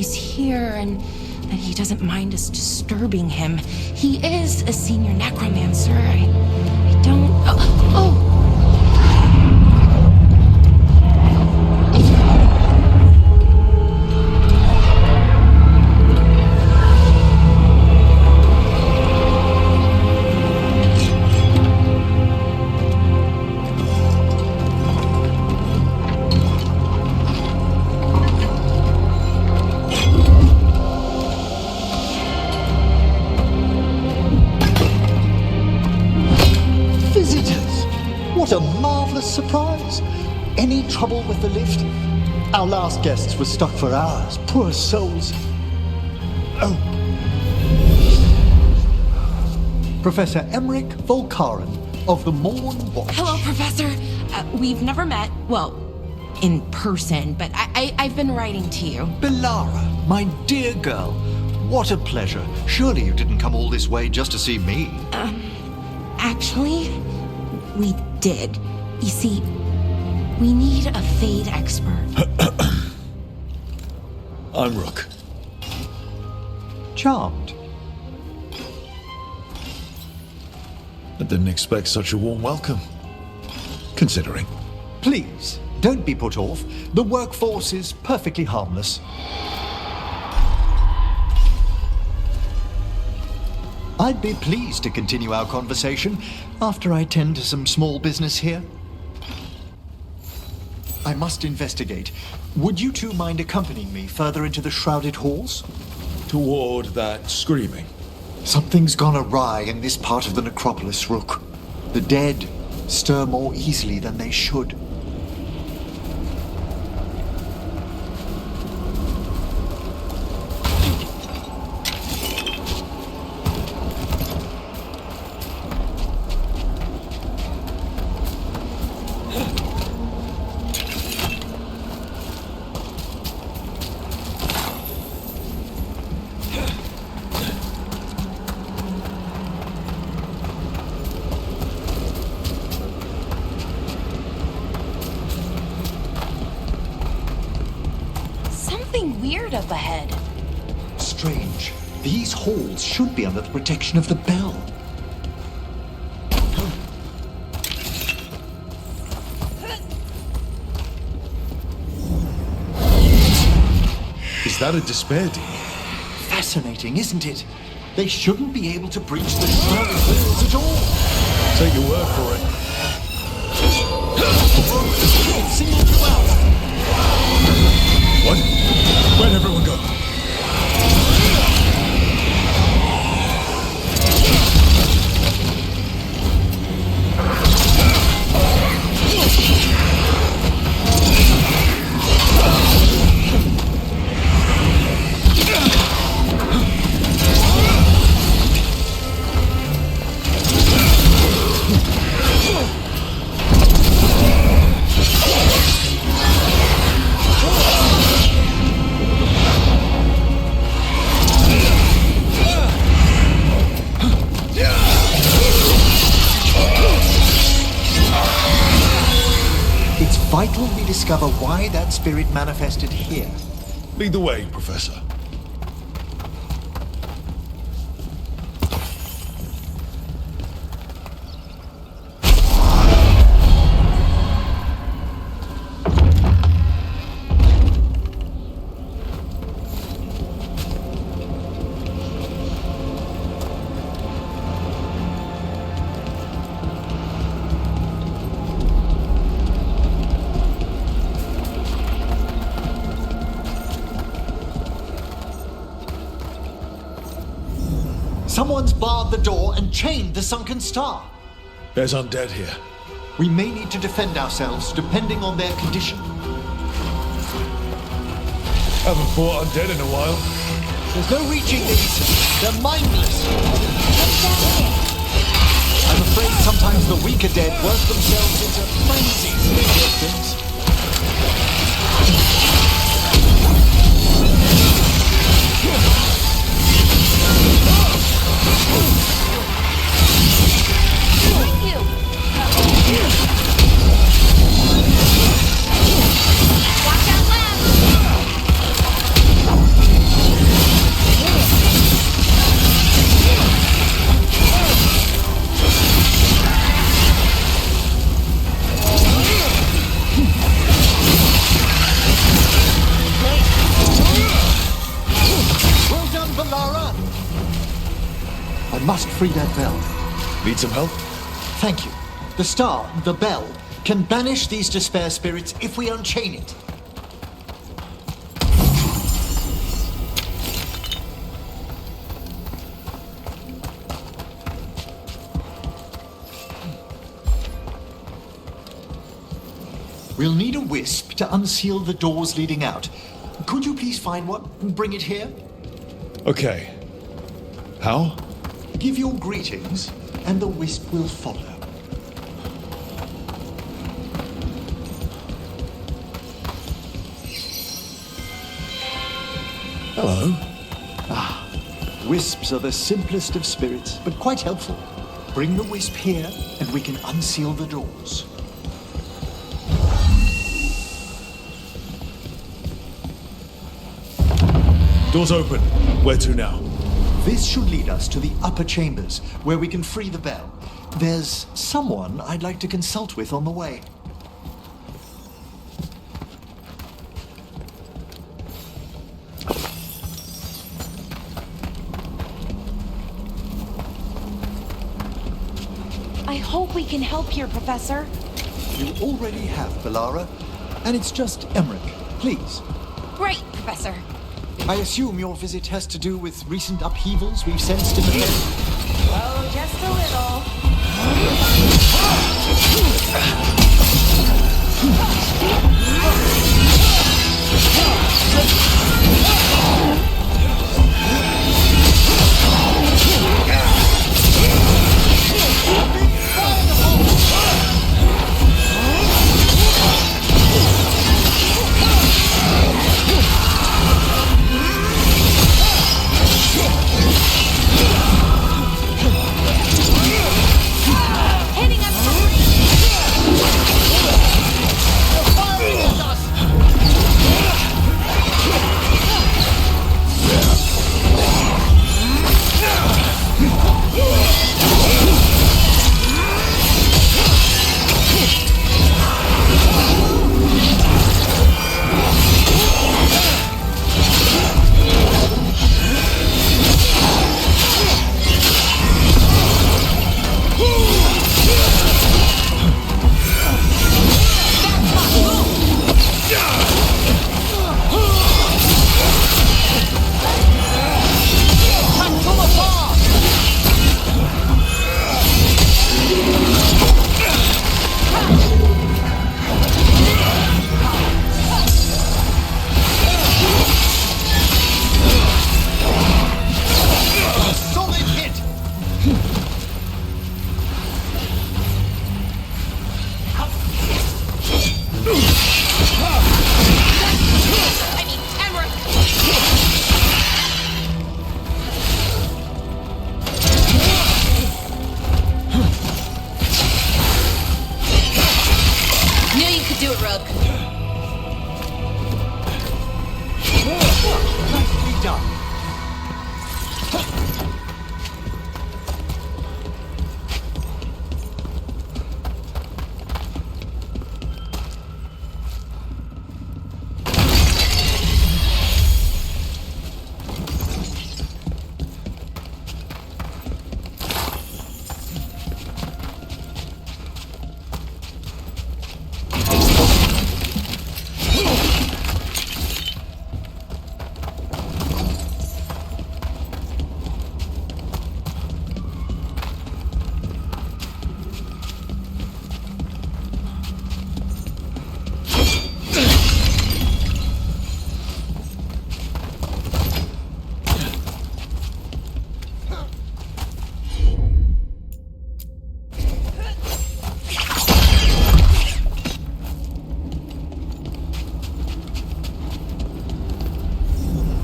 he's here and that he doesn't mind us disturbing him. He is a senior necromancer. I don't... Oh! What a marvelous surprise! Any trouble with the lift? Our last guests were stuck for hours. Poor souls. Oh. Professor Emmerich Volkaren of the Morn Watch. Hello, Professor. We've never met, well, in person, but I've been writing to you. Belara, my dear girl, what a pleasure. Surely you didn't come all this way just to see me. Actually, we did. You see, we need a Fade expert. I'm Rook. Charmed. I didn't expect such a warm welcome. Considering. Please, don't be put off. The workforce is perfectly harmless. I'd be pleased to continue our conversation after I tend to some small business here. I must investigate. Would you two mind accompanying me further into the shrouded halls? Toward that screaming. Something's gone awry in this part of the necropolis, Rook. The dead stir more easily than they should. Weird up ahead. Strange. These halls should be under the protection of the bell. Is that a despair demon? Fascinating, isn't it? They shouldn't be able to breach the shrouded halls at all. Take your word for it. Singled you out. What? Where'd everyone go? It's vital we discover why that spirit manifested here. Lead the way, Professor. Someone's barred the door and chained the sunken star. There's undead here. We may need to defend ourselves depending on their condition. Haven't fought undead in a while. There's no reaching these. They're mindless. I'm afraid sometimes the weaker dead work themselves into frenzies in these things. Watch out, left! Valara! I must free that bell. Need some help? Thank you. The star, the bell, can banish these despair spirits if we unchain it. We'll need a wisp to unseal the doors leading out. Could you please find one and bring it here? Okay. How? Give your greetings, and the wisp will follow. Hello. Wisps are the simplest of spirits, but quite helpful. Bring the wisp here, and we can unseal the doors. Doors open. Where to now? This should lead us to the upper chambers, where we can free the bell. There's someone I'd like to consult with on the way. I hope we can help here, Professor. You already have, Valara, and it's just Emmerich. Please. Great, Professor. I assume your visit has to do with recent upheavals we've sensed in the field. Oh, just a little. Hitting us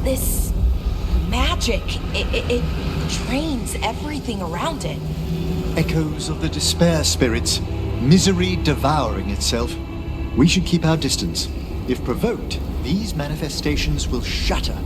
This magic, it drains everything around it. Echoes of the despair spirits, misery devouring itself. We should keep our distance. If provoked, these manifestations will shatter.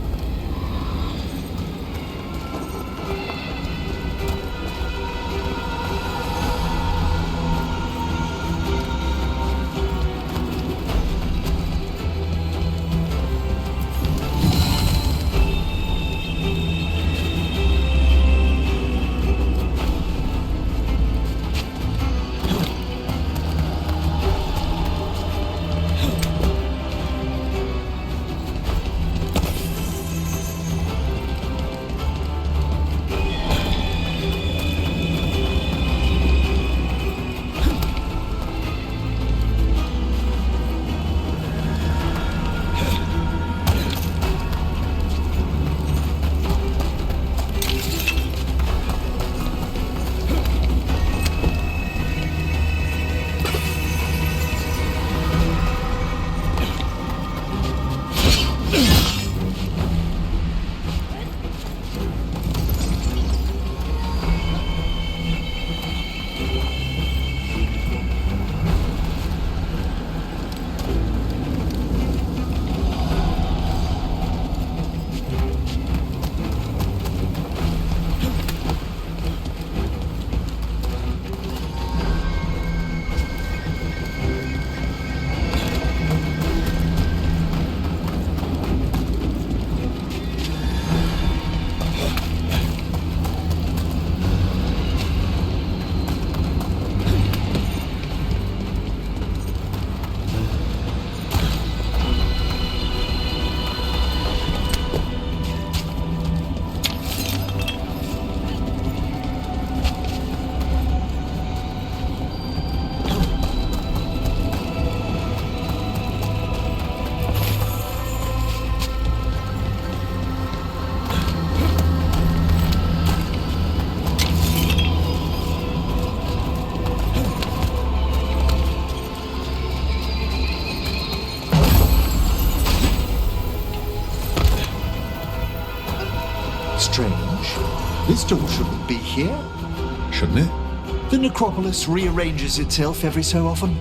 Strange. This door shouldn't be here. Shouldn't it? The necropolis rearranges itself every so often.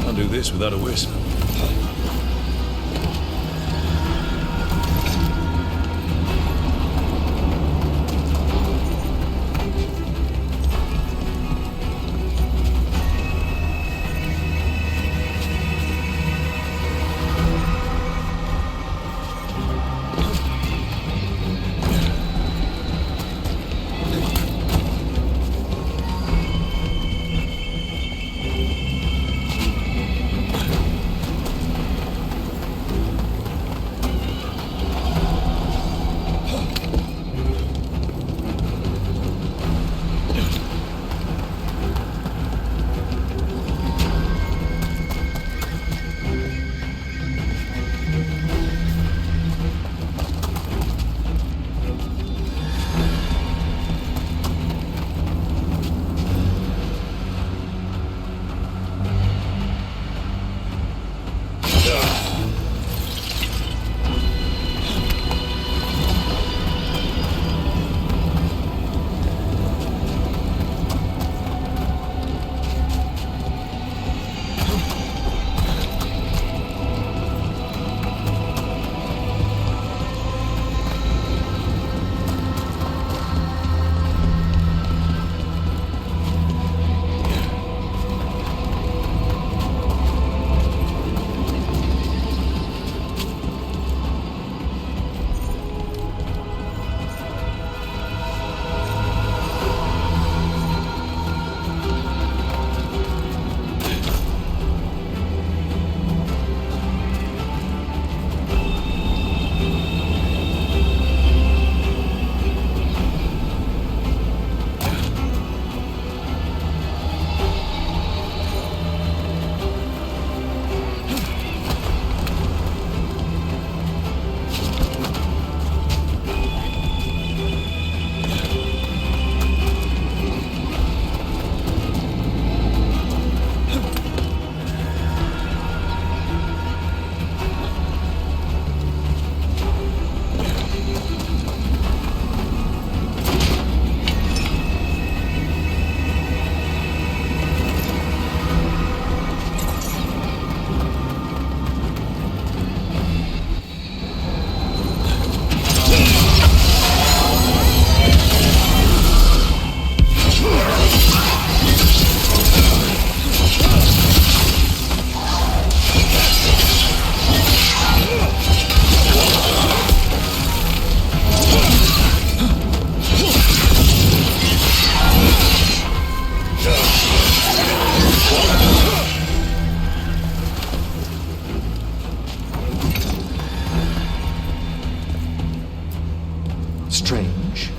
Can't do this without a wisp. Strange.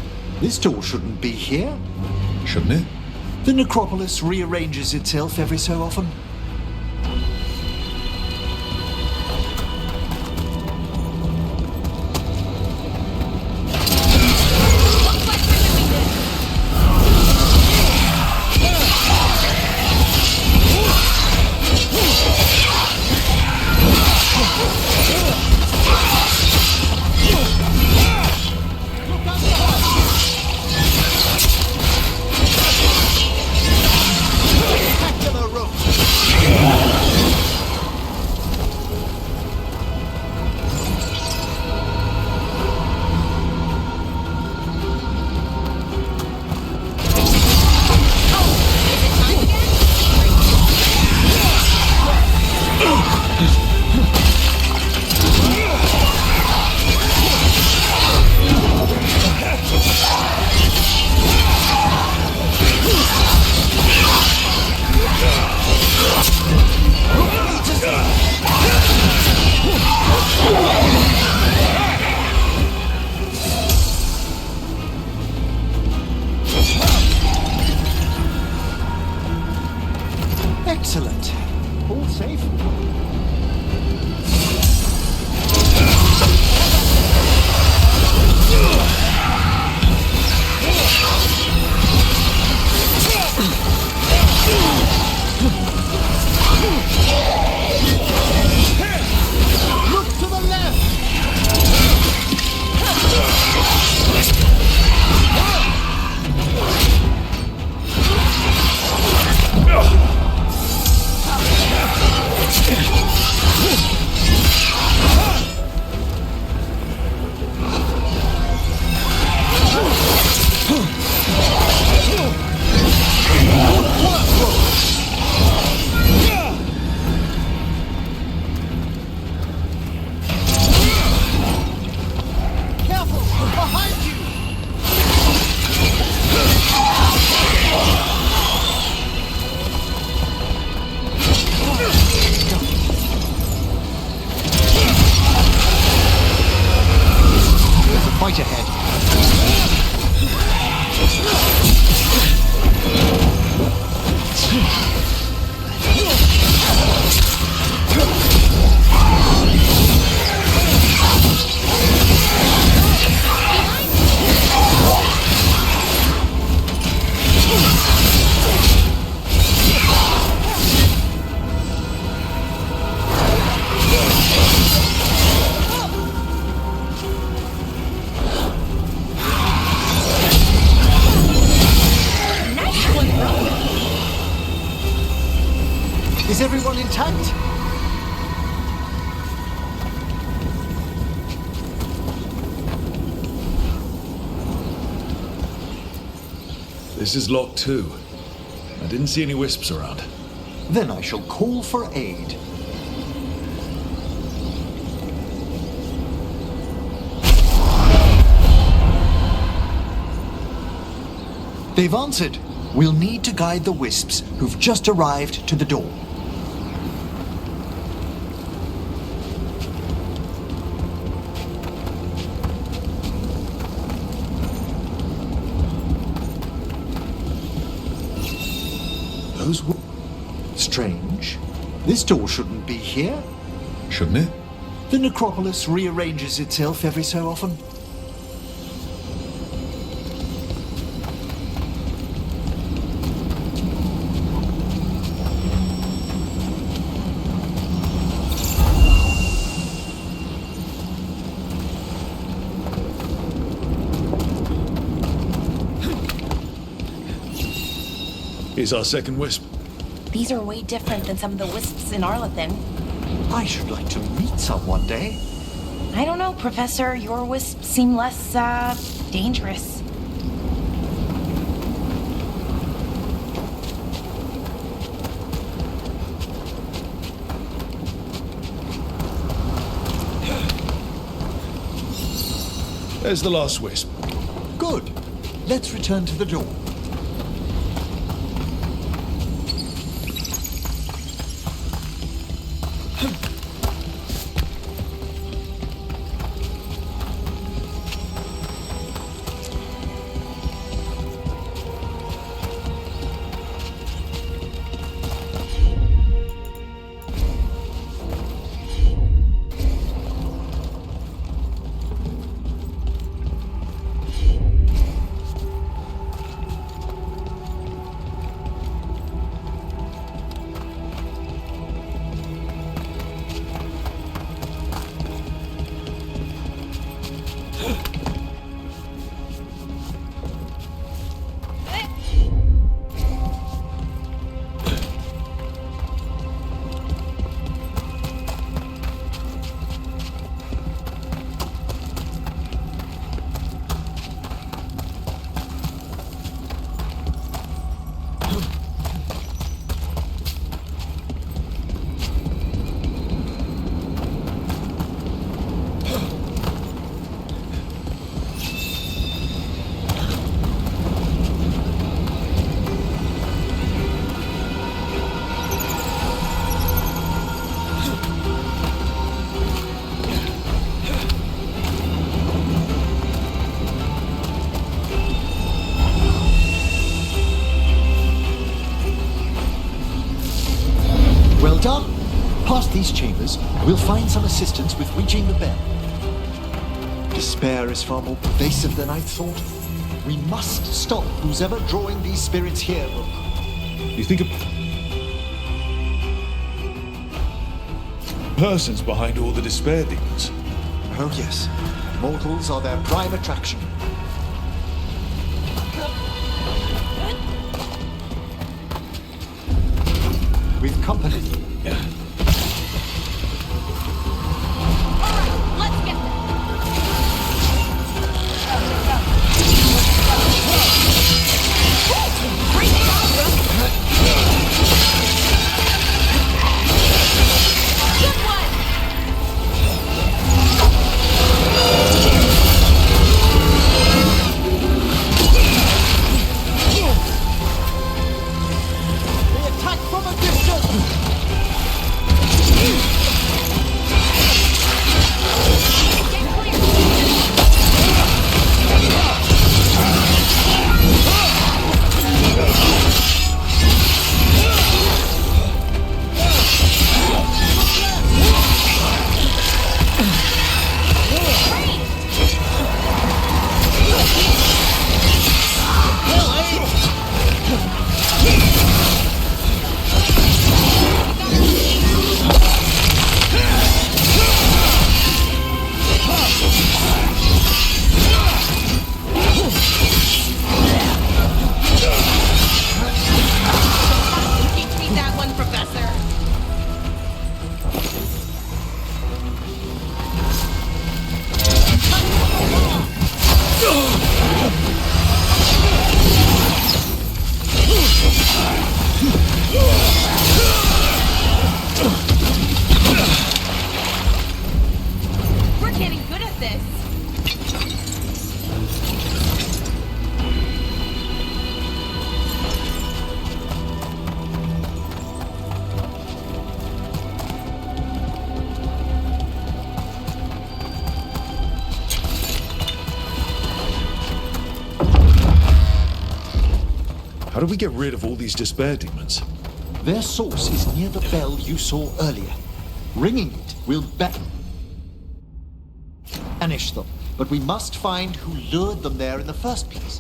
This door shouldn't be here. Shouldn't it? The necropolis rearranges itself every so often. Spectacular rope. Excellent. All safe? Look to the left! Careful! Behind you! There's a fight ahead. Is everyone intact? This is Lock 2. I didn't see any wisps around. Then I shall call for aid. They've answered. We'll need to guide the wisps who've just arrived to the door. Those were... Strange. This door shouldn't be here. Shouldn't it? The necropolis rearranges itself every so often. Here's our second wisp. These are way different than some of the wisps in Arlathan. I should like to meet some one day. I don't know, Professor. Your wisps seem less, dangerous. There's the last wisp. Good. Let's return to the door. Past these chambers, we'll find some assistance with reaching the bell. Despair is far more pervasive than I thought. We must stop who's ever drawing these spirits here, Rook. You think a person's behind all the despair demons? Oh yes, mortals are their prime attraction. We've company. Let's get them. Good one. They attack from a distance! Teach me that one, Professor. We're getting good at this. How do we get rid of all these despair demons? Their source is near the bell you saw earlier. Ringing it will banish them, but we must find who lured them there in the first place.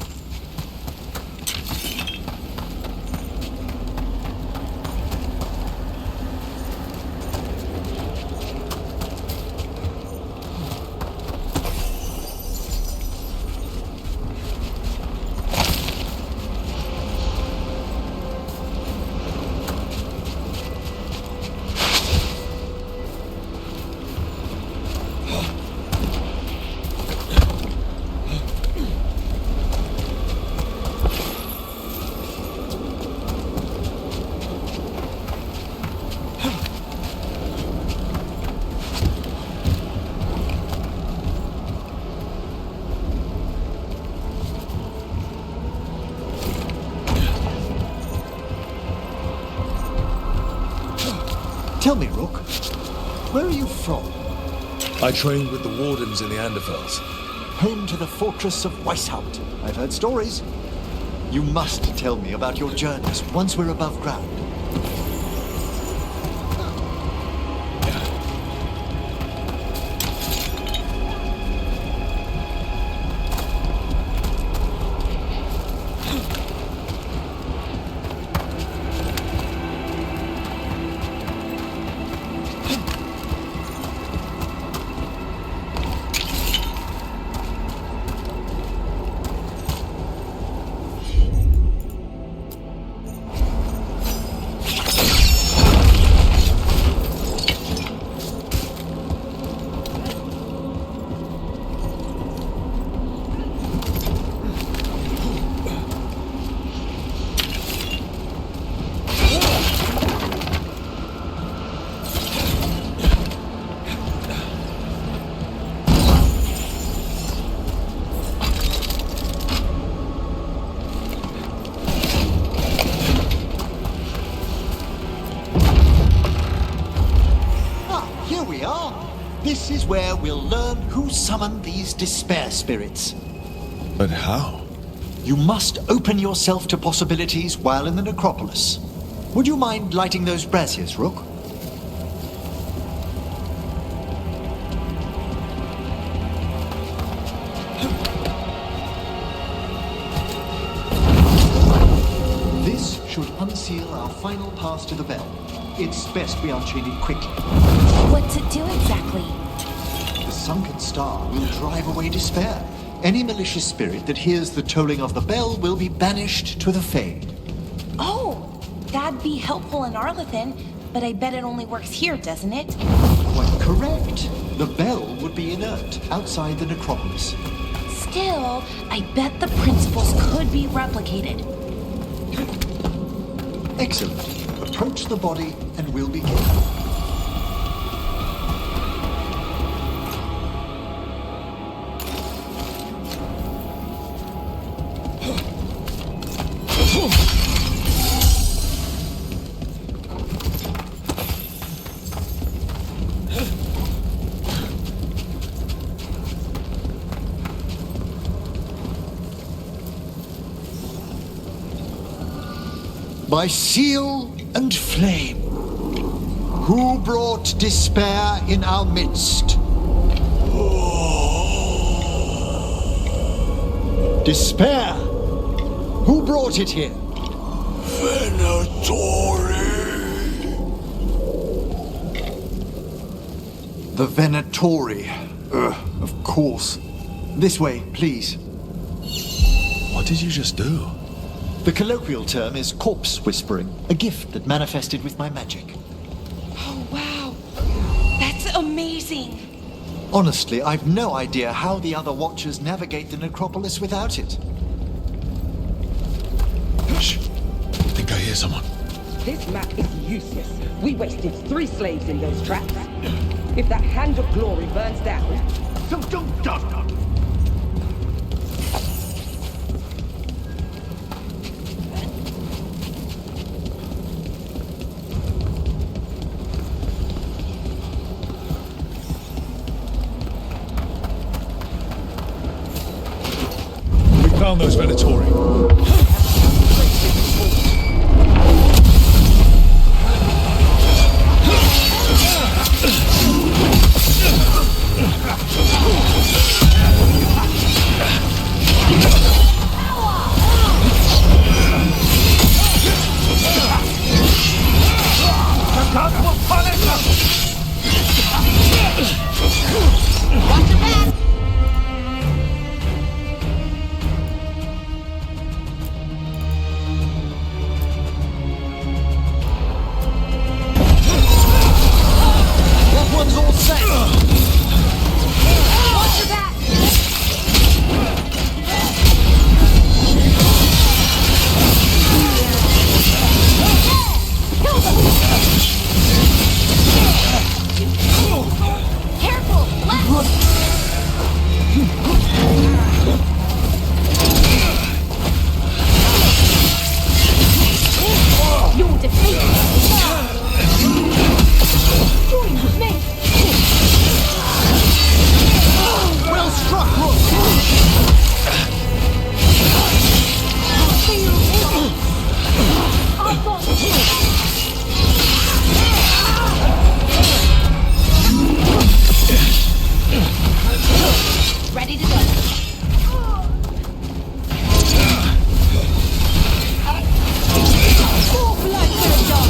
Tell me, Rook, where are you from? I trained with the wardens in the Anderfels. Home to the fortress of Weishaupt. I've heard stories. You must tell me about your journeys once we're above ground. This is where we'll learn who summoned these despair spirits. But how? You must open yourself to possibilities while in the necropolis. Would you mind lighting those braziers, Rook? for our final pass to the bell. It's best we unchain it quickly. What's it do exactly? The sunken star will drive away despair. Any malicious spirit that hears the tolling of the bell will be banished to the Fade. Oh, that'd be helpful in Arlathan, but I bet it only works here, doesn't it? Quite correct. The bell would be inert outside the necropolis. Still, I bet the principles could be replicated. Excellent. Approach the body and we'll begin. By seal and flame, who brought despair in our midst? Despair! Who brought it here? The Venatori. Of course. This way, please. What did you just do? The colloquial term is corpse whispering, a gift that manifested with my magic. Oh, wow. That's amazing. Honestly, I've no idea how the other Watchers navigate the necropolis without it. Shh. I think I hear someone. This map is useless. We wasted 3 slaves in those traps. If that hand of glory burns down... So don't doubt. Found those Venatori. Watch your back! One's all set. Watch your back! Kill them! Careful! Left! You're defeated! Join with me! Well struck, Rook! I've got you! Ready to go. Full blood dog.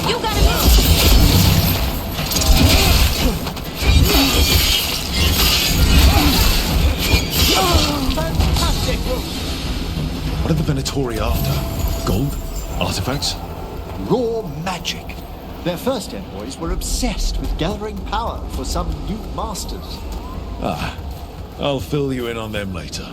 You gotta move! Fantastic, Rook! What are the Venatori after? Gold? Artifacts? Raw magic. Their first envoys were obsessed with gathering power for some new masters. Ah, I'll fill you in on them later.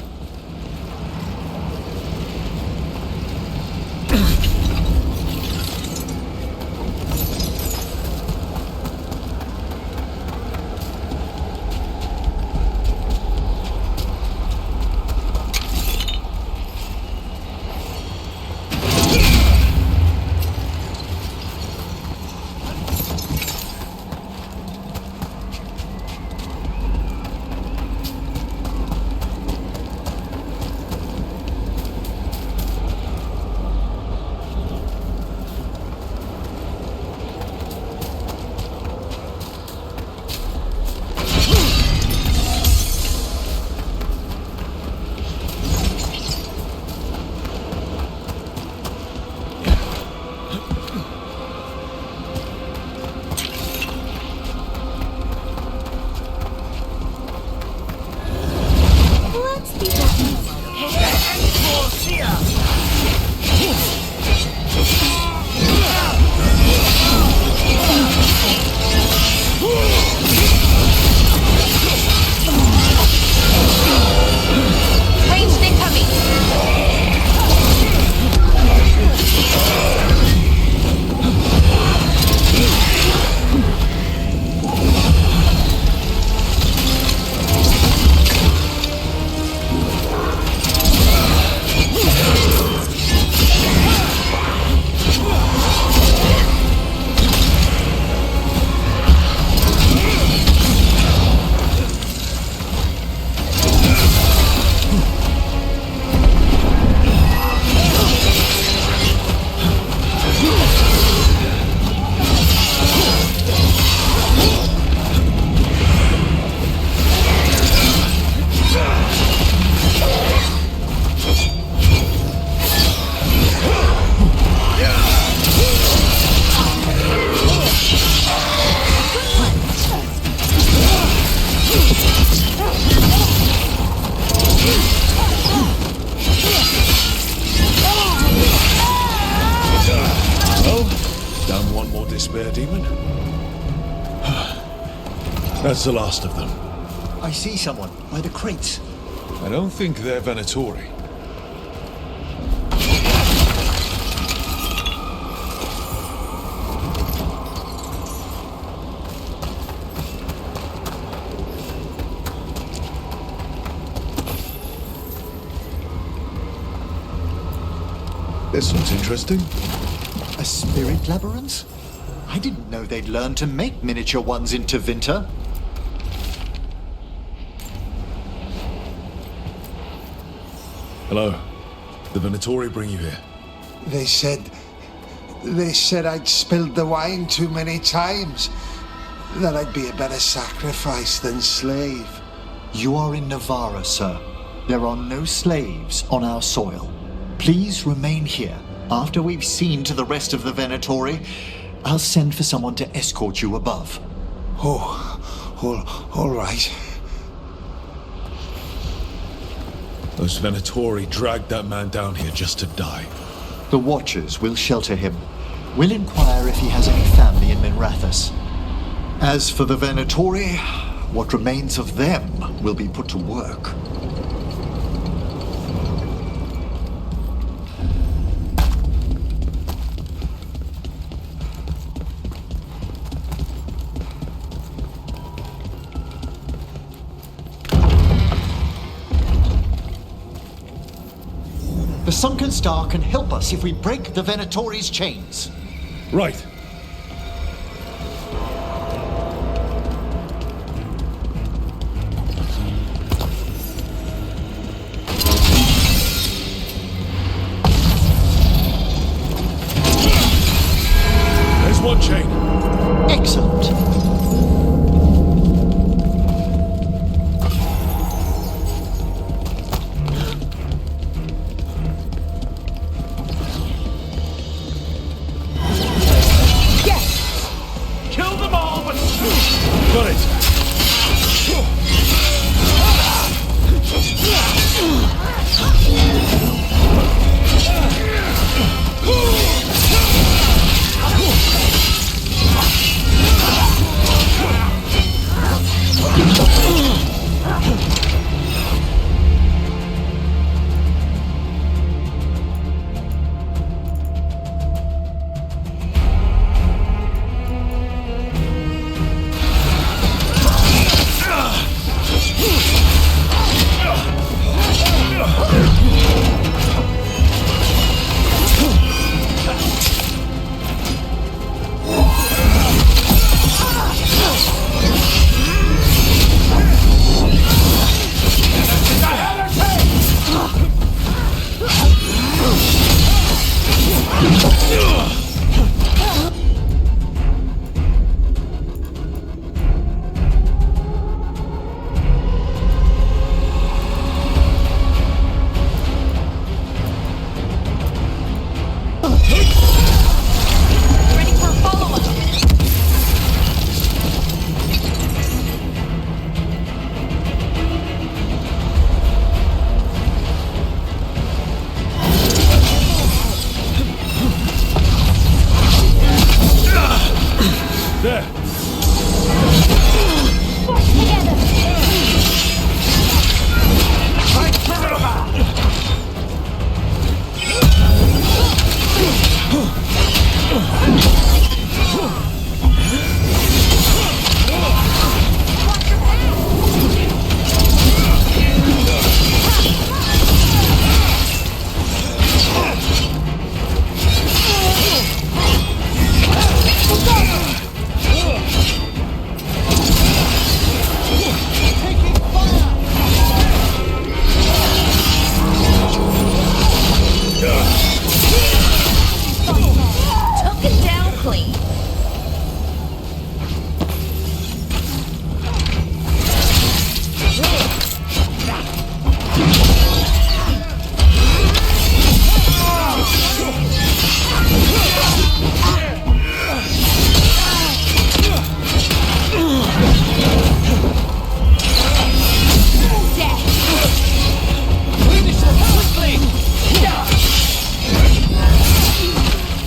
despair demon. That's the last of them. I see someone by the crates. I don't think they're Venatori. This looks interesting. A spirit labyrinth? I didn't know they'd learned to make miniature ones in Tevinter. Hello. The Venatori bring you here. They said I'd spilled the wine too many times. That I'd be a better sacrifice than slave. You are in Navarra, sir. There are no slaves on our soil. Please remain here. After we've seen to the rest of the Venatori, I'll send for someone to escort you above. All right. Those Venatori dragged that man down here just to die. The Watchers will shelter him. We'll inquire if he has any family in Minrathous. As for the Venatori, what remains of them will be put to work. The Sunken Star can help us if we break the Venatori's chains. Right. There's one chain. Excellent. Got it. Ready for a follow-up. There. Took it down clean.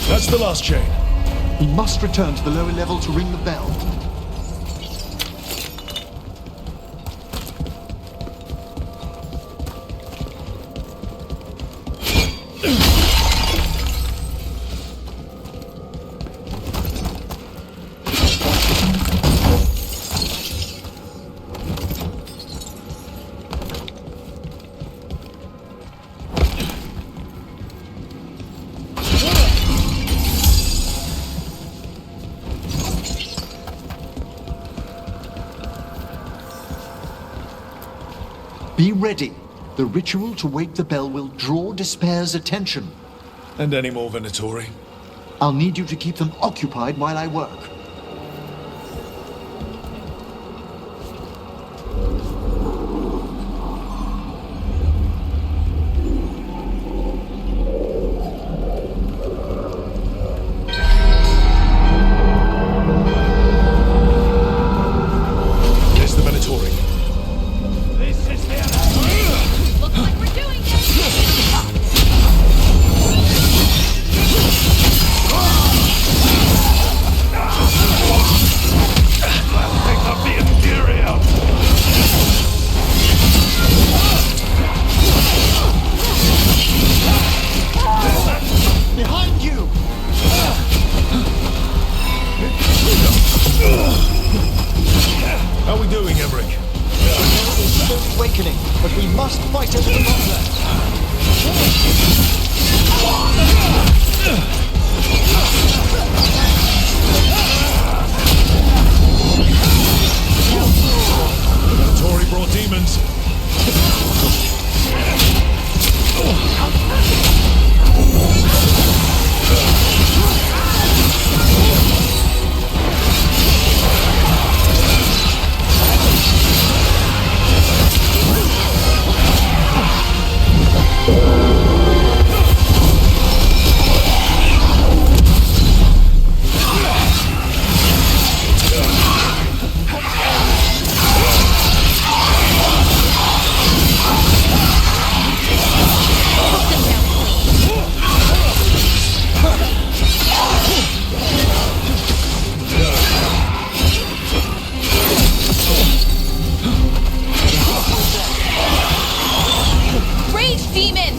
That's the last chain. We must return to the lower level to ring the bell. Be ready. The ritual to wake the bell will draw Despair's attention. And any more Venatori? I'll need you to keep them occupied while I work. There's the Venatori. Looks like we're doing it! Pick up the Imperium! Behind you! How are we doing, Emmerich? It's still awakening, but we must fight it longer. Venatori brought demons. Rage demon!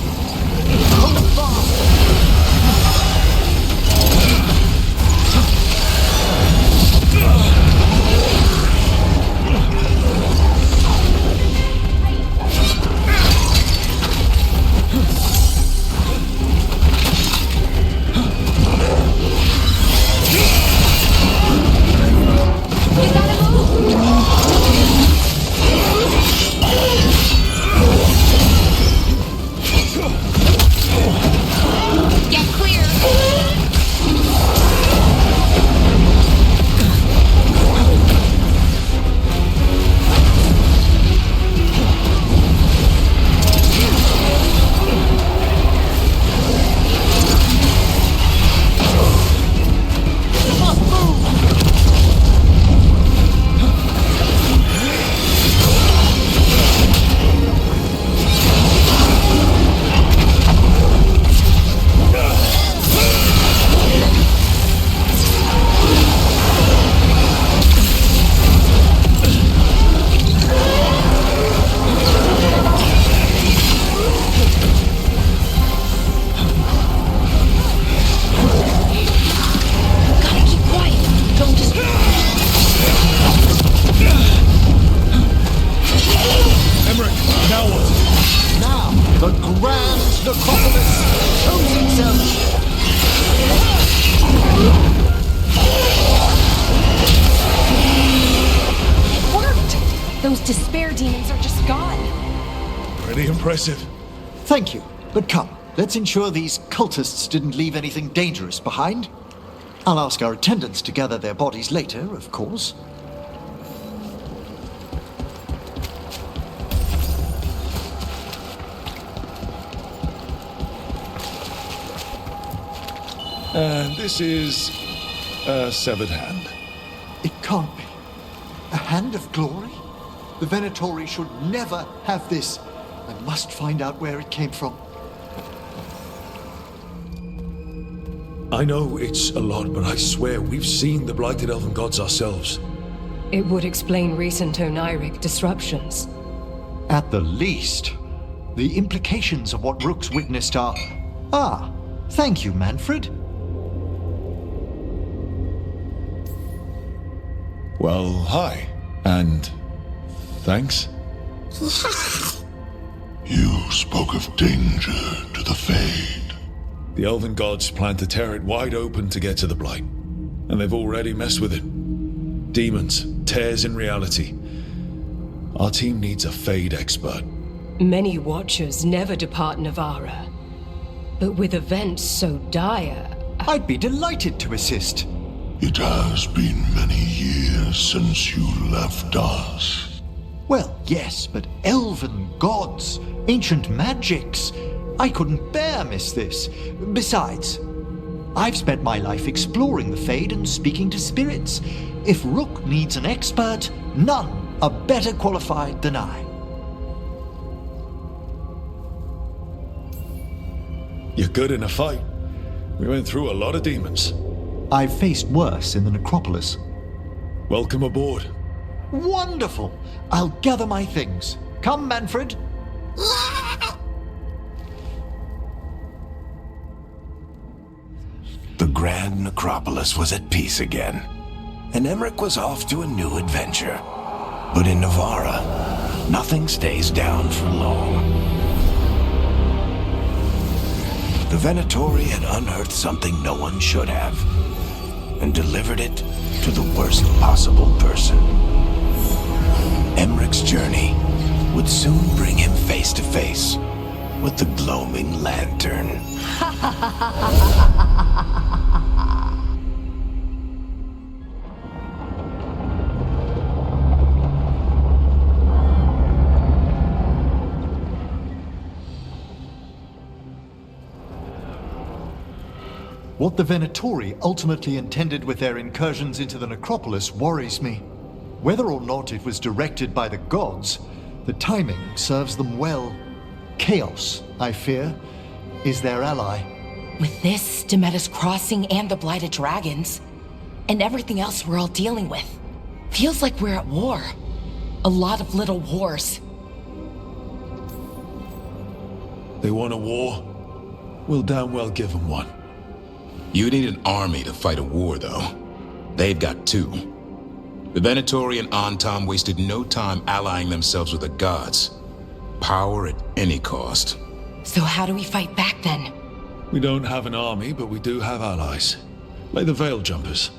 You gotta move! Get clear! Gotta keep quiet. Don't just... Emmerich, now what? Now, the grand necropolis shows itself. It worked! Those despair demons are just gone. Pretty impressive. Thank you, but come, let's ensure these cultists didn't leave anything dangerous behind. I'll ask our attendants to gather their bodies later, of course. And this is a severed hand. It can't be. A hand of glory? The Venatori should never have this. I must find out where it came from. I know it's a lot, but I swear we've seen the blighted elven gods ourselves. It would explain recent Oniric disruptions. At the least, the implications of what Rook's witnessed are... Ah, thank you, Manfred. Well, hi. And thanks. You spoke of danger to the Fade. The elven gods plan to tear it wide open to get to the Blight. And they've already messed with it. Demons, tears in reality. Our team needs a Fade expert. Many Watchers never depart Navara. But with events so dire... I'd be delighted to assist. It has been many years since you left us. Well, yes, but elven gods, ancient magics. I couldn't bear miss this. Besides, I've spent my life exploring the Fade and speaking to spirits. If Rook needs an expert, none are better qualified than I. You're good in a fight. We went through a lot of demons. I've faced worse in the necropolis. Welcome aboard. Wonderful! I'll gather my things. Come, Manfred. The Grand Necropolis was at peace again, and Emmerich was off to a new adventure. But in Navara, nothing stays down for long. The Venatori had unearthed something no one should have, and delivered it to the worst possible person. Emmerich's journey would soon bring him face to face with the gloaming lantern. What the Venatori ultimately intended with their incursions into the necropolis worries me. Whether or not it was directed by the gods, the timing serves them well. Chaos, I fear, is their ally. With this, Demeter's Crossing and the Blighted Dragons, and everything else we're all dealing with, feels like we're at war. A lot of little wars. They want a war? We'll damn well give them one. You need an army to fight a war, though. They've got two. The Venatori and Antam wasted no time allying themselves with the gods. Power at any cost. So how do we fight back then? We don't have an army, but we do have allies. Like the Veil Jumpers.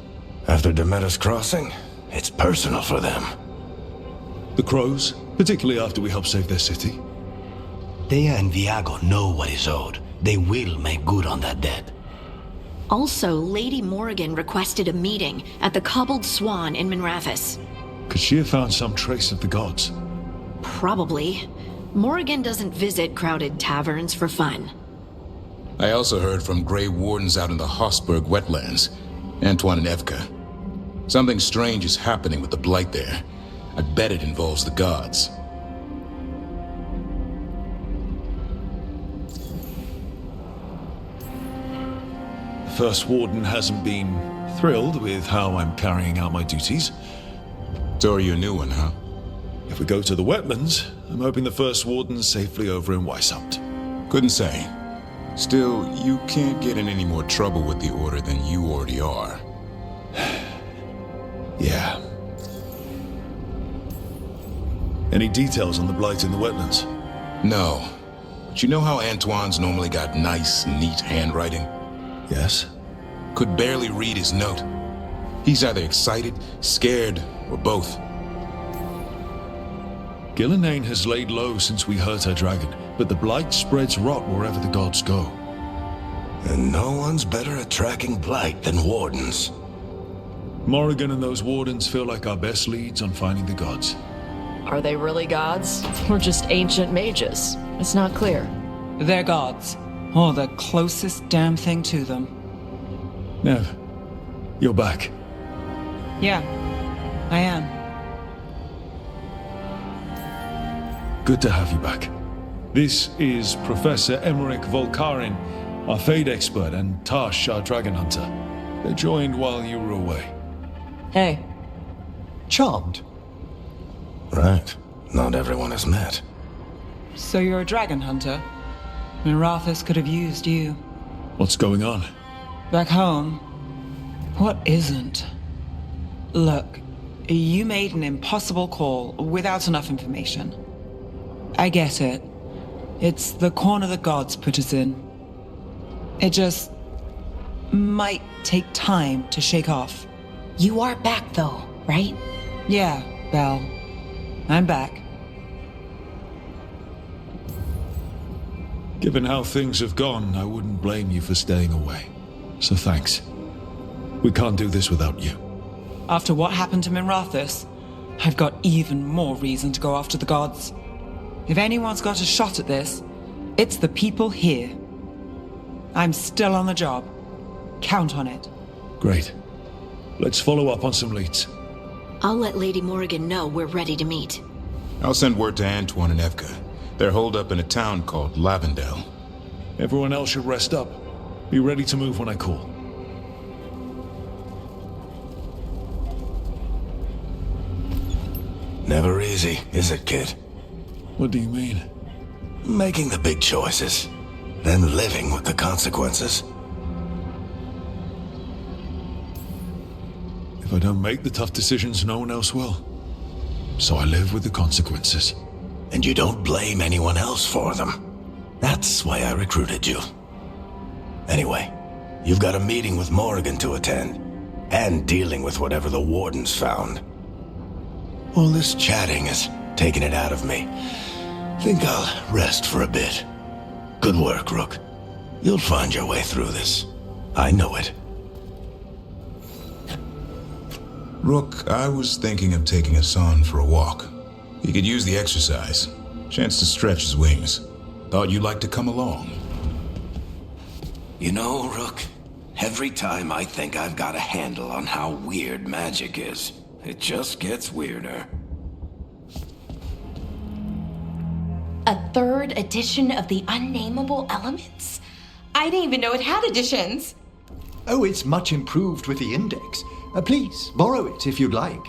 After Demeter's Crossing, it's personal for them. The Crows, particularly after we helped save their city. Thea and Viago know what is owed. They will make good on that debt. Also, Lady Morrigan requested a meeting at the Cobbled Swan in Minrathous. Could she have found some trace of the gods? Probably. Morrigan doesn't visit crowded taverns for fun. I also heard from Grey Wardens out in the Hossberg wetlands, Antoine and Evka. Something strange is happening with the Blight there. I bet it involves the gods. First Warden hasn't been thrilled with how I'm carrying out my duties. So are you a new one, huh? If we go to the wetlands, I'm hoping the First Warden's safely over in Weishaupt. Couldn't say. Still, you can't get in any more trouble with the Order than you already are. Yeah. Any details on the Blight in the wetlands? No. But you know how Antoine's normally got nice, neat handwriting? Yes. Could barely read his note. He's either excited, scared, or both. Gillenane has laid low since we hurt her dragon, but the Blight spreads rot wherever the gods go. And no one's better at tracking Blight than Wardens. Morrigan and those Wardens feel like our best leads on finding the gods. Are they really gods? Or just ancient mages? It's not clear. They're gods. Or the closest damn thing to them. Nev, you're back. Yeah, I am. Good to have you back. This is Professor Emmerich Volkarin, Our Fade expert and Tash, our dragon hunter. They joined while you were away. Hey. Charmed. Right. Not everyone has met. So you're a dragon hunter? Mirathus could have used you. What's going on? Back home, what isn't? Look, you made an impossible call without enough information. I get it. It's the corner the gods put us in. It just might take time to shake off. You are back though, right? Yeah, Belle. I'm back. Given how things have gone, I wouldn't blame you for staying away. So thanks. We can't do this without you. After what happened to Mirathus, I've got even more reason to go after the gods. If anyone's got a shot at this, it's the people here. I'm still on the job. Count on it. Great. Let's follow up on some leads. I'll let Lady Morrigan know we're ready to meet. I'll send word to Antoine and Evka. They're holed up in a town called Lavendale. Everyone else should rest up. Be ready to move when I call. Never easy, is it, kid? What do you mean? Making the big choices, then living with the consequences. If I don't make the tough decisions, no one else will. So I live with the consequences. And you don't blame anyone else for them. That's why I recruited you. Anyway, you've got a meeting with Morrigan to attend, and dealing with whatever the Wardens found. All this chatting is taking it out of me. Think I'll rest for a bit. Good work, Rook. You'll find your way through this. I know it. Rook, I was thinking of taking Hassan for a walk. He could use the exercise. Chance to stretch his wings. Thought you'd like to come along. You know, Rook, every time I think I've got a handle on how weird magic is, it just gets weirder. A third edition of the Unnameable Elements? I didn't even know it had editions. Oh, it's much improved with the index. Please, borrow it if you'd like.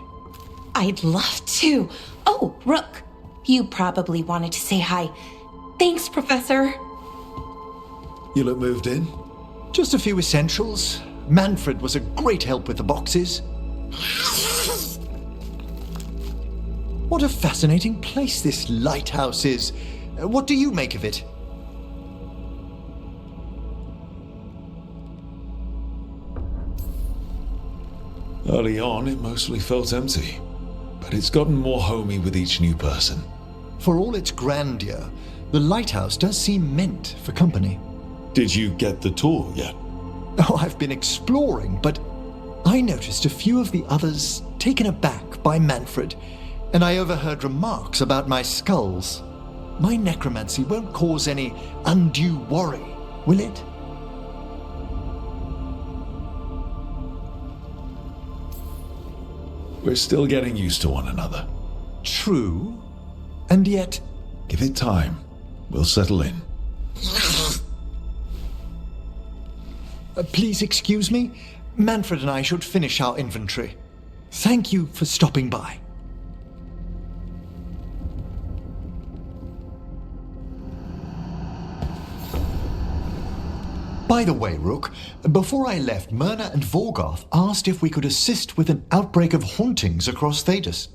I'd love to. Oh, Rook, you probably wanted to say hi. Thanks, Professor. You look moved in? Just a few essentials. Manfred was a great help with the boxes. What a fascinating place this lighthouse is. What do you make of it? Early on, it mostly felt empty. But it's gotten more homey with each new person. For all its grandeur, the lighthouse does seem meant for company. Did you get the tour yet? Oh, I've been exploring, but I noticed a few of the others taken aback by Manfred, and I overheard remarks about my skulls. My necromancy won't cause any undue worry, will it? We're still getting used to one another. True, and yet... Give it time. We'll settle in. Please excuse me. Manfred and I should finish our inventory. Thank you for stopping by. By the way, Rook, before I left, Myrna and Veilguard asked if we could assist with an outbreak of hauntings across Thedas.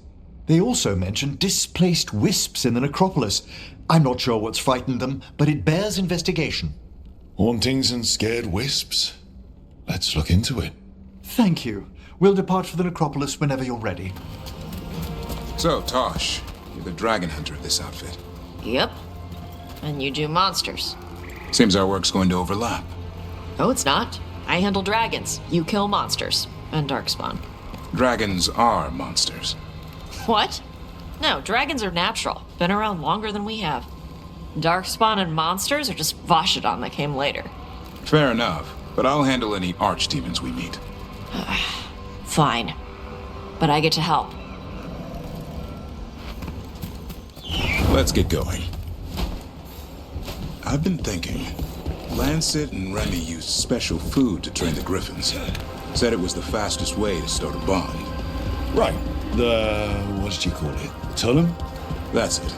They also mentioned displaced wisps in the necropolis. I'm not sure what's frightened them, but it bears investigation. Hauntings and scared wisps? Let's look into it. Thank you. We'll depart for the necropolis whenever you're ready. So, Tosh, you're the dragon hunter of this outfit. Yep. And you do monsters. Seems our work's going to overlap. No, it's not. I handle dragons. You kill monsters. And darkspawn. Dragons are monsters. What? No, dragons are natural. Been around longer than we have. Darkspawn and monsters are just Vashidon that came later. Fair enough, but I'll handle any archdemons we meet. Fine. But I get to help. Let's get going. I've been thinking, Lancet and Remy used special food to train the griffins. Said it was the fastest way to start a bond. Right. What did you call it? Tullum? That's it.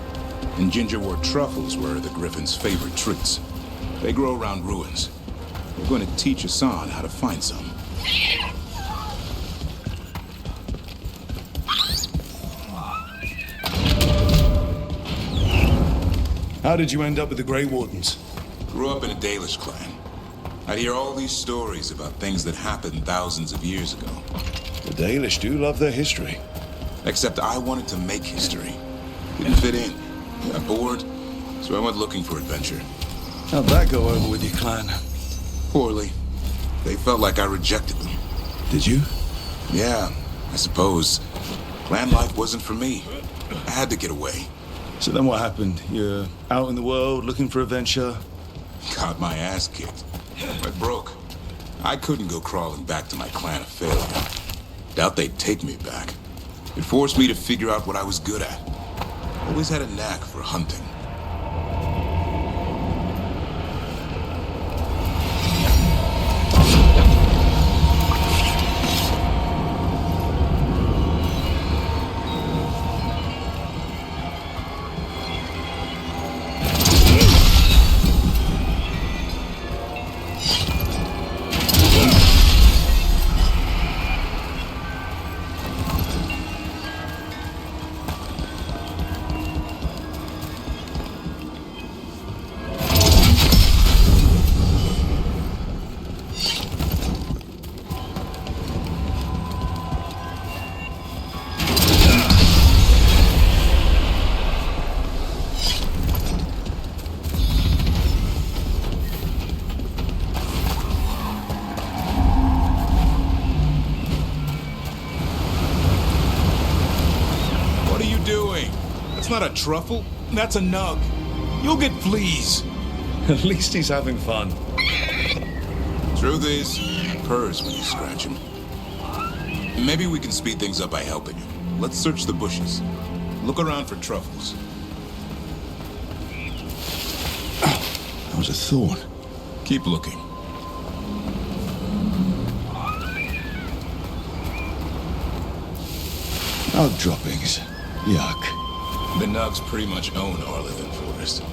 And gingerwort truffles were the griffins' favorite treats. They grow around ruins. We're going to teach Hassan how to find some. How did you end up with the Grey Wardens? Grew up in a Dalish clan. I'd hear all these stories about things that happened thousands of years ago. The Dalish do love their history. Except I wanted to make history. Didn't fit in. Got bored, so I went looking for adventure. How'd that go over with your clan? Poorly. They felt like I rejected them. Did you? Yeah, I suppose. Clan life wasn't for me. I had to get away. So then what happened? You're out in the world looking for adventure? Got my ass kicked. Went broke. I couldn't go crawling back to my clan of failure. Doubt they'd take me back. It forced me to figure out what I was good at. Always had a knack for hunting. That's not a truffle. That's a nug. You'll get fleas. At least he's having fun. Truth is, purrs when you scratch him. Maybe we can speed things up by helping him. Let's search the bushes. Look around for truffles. That was a thorn. Keep looking. Nug droppings. Yuck. The nugs pretty much own Arlathan Forest.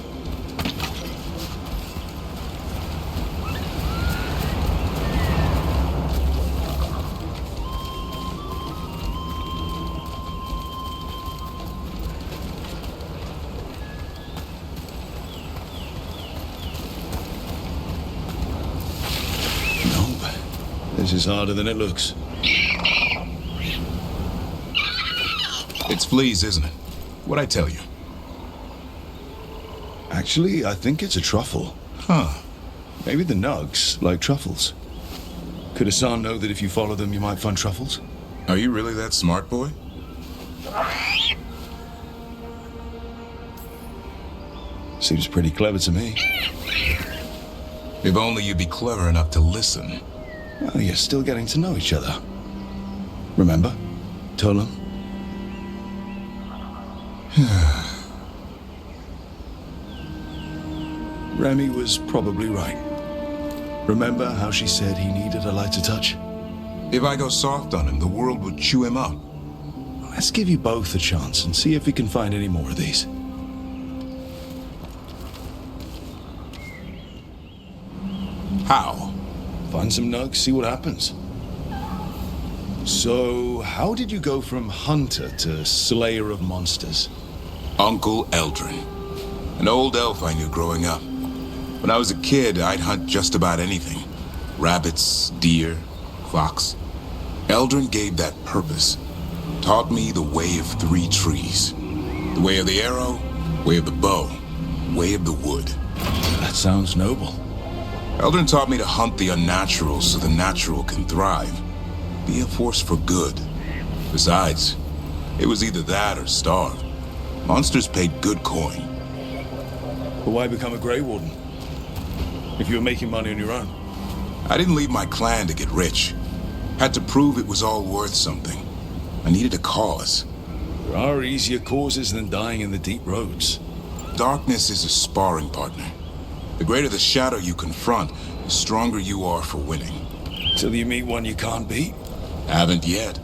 Nope. This is harder than it looks. It's fleas, isn't it? What'd I tell you? Actually, I think it's a truffle. Huh. Maybe the nugs like truffles. Could Hassan know that if you follow them, you might find truffles? Are you really that smart, boy? Seems pretty clever to me. If only you'd be clever enough to listen. Well, you're still getting to know each other. Remember? Tolan? Remy was probably right. Remember how she said he needed a lighter touch? If I go soft on him, the world would chew him up. Let's give you both a chance and see if we can find any more of these. How? Find some nugs, see what happens. So, how did you go from hunter to slayer of monsters? Uncle Eldrin. An old elf I knew growing up. When I was a kid, I'd hunt just about anything. Rabbits, deer, fox. Eldrin gave that purpose. Taught me the way of three trees. The way of the arrow, way of the bow, way of the wood. That sounds noble. Eldrin taught me to hunt the unnatural so the natural can thrive. Be a force for good. Besides, it was either that or starve. Monsters paid good coin. But why become a Grey Warden? If you were making money on your own? I didn't leave my clan to get rich. Had to prove it was all worth something. I needed a cause. There are easier causes than dying in the deep roads. Darkness is a sparring partner. The greater the shadow you confront, the stronger you are for winning. Till you meet one you can't beat? Haven't yet.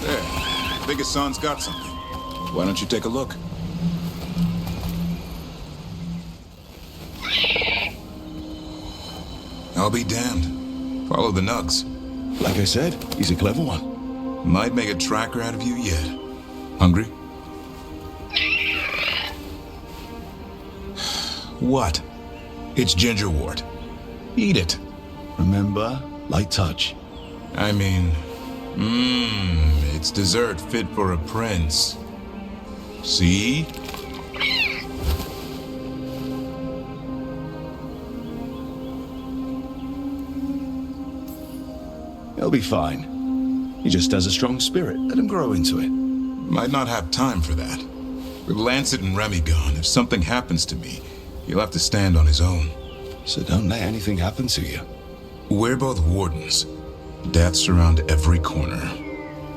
There. I think Hassan's got something. Why don't you take a look? I'll be damned. Follow the nugs. Like I said, he's a clever one. Might make a tracker out of you yet. Hungry? What? It's gingerwort. Eat it. Remember, light touch. I mean, it's dessert fit for a prince. See? He'll be fine. He just has a strong spirit. Let him grow into it. Might not have time for that. With Lancet and Remy gone, if something happens to me, he'll have to stand on his own. So don't let anything happen to you. We're both wardens. Death's around every corner.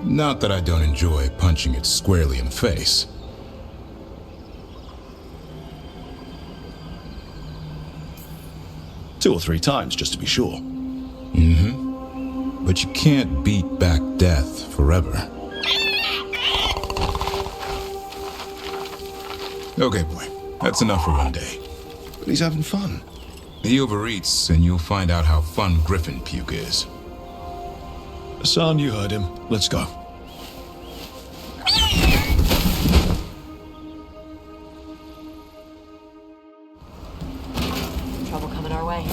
Not that I don't enjoy punching it squarely in the face. Two or three times, just to be sure. Mm-hmm. But you can't beat back death forever. Okay, boy. That's enough for one day. But he's having fun. He overeats, and you'll find out how fun Griffin puke is. Hassan, you heard him. Let's go. Trouble coming our way.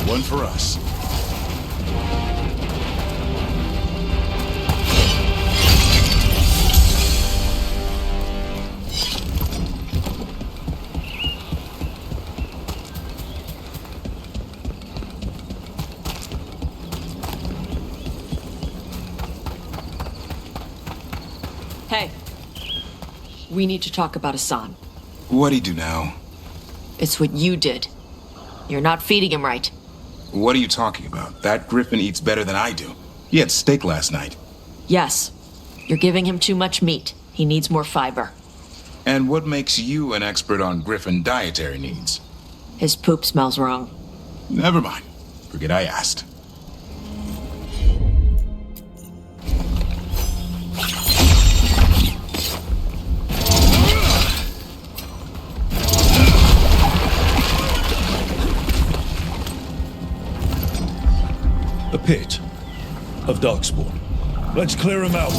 One for us. Hey. We need to talk about Hassan. What'd he do now? It's what you did. You're not feeding him right. What are you talking about? That Griffin eats better than I do. He had steak last night. Yes. You're giving him too much meat. He needs more fiber. And what makes you an expert on Griffin dietary needs? His poop smells wrong. Never mind. Forget I asked. A pit of darkspawn. Let's clear him out.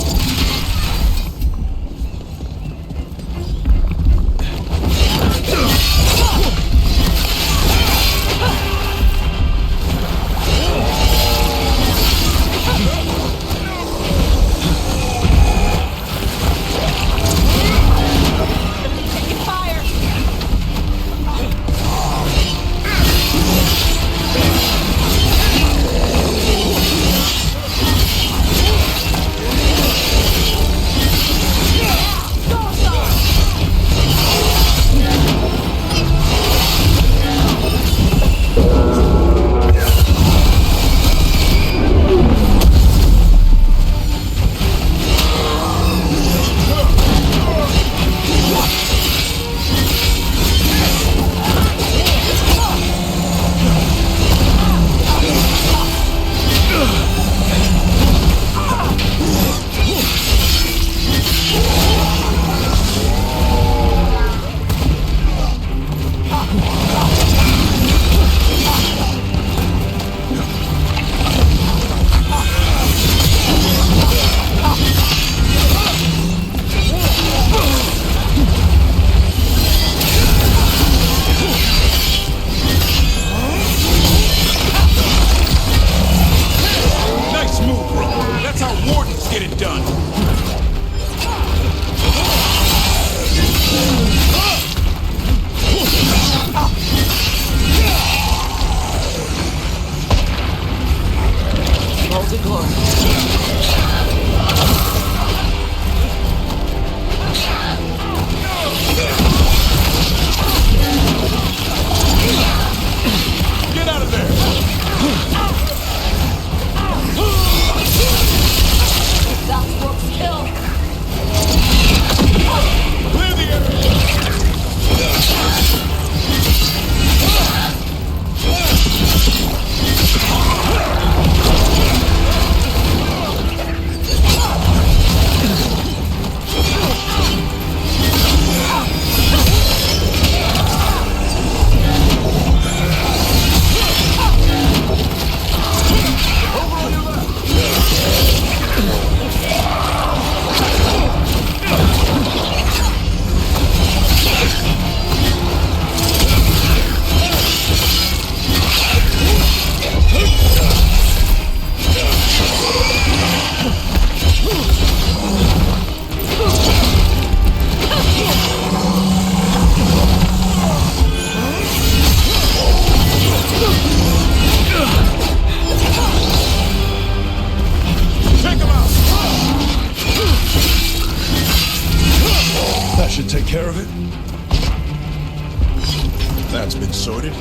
Should take care of it. That's been sorted.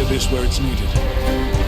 get this where it's needed.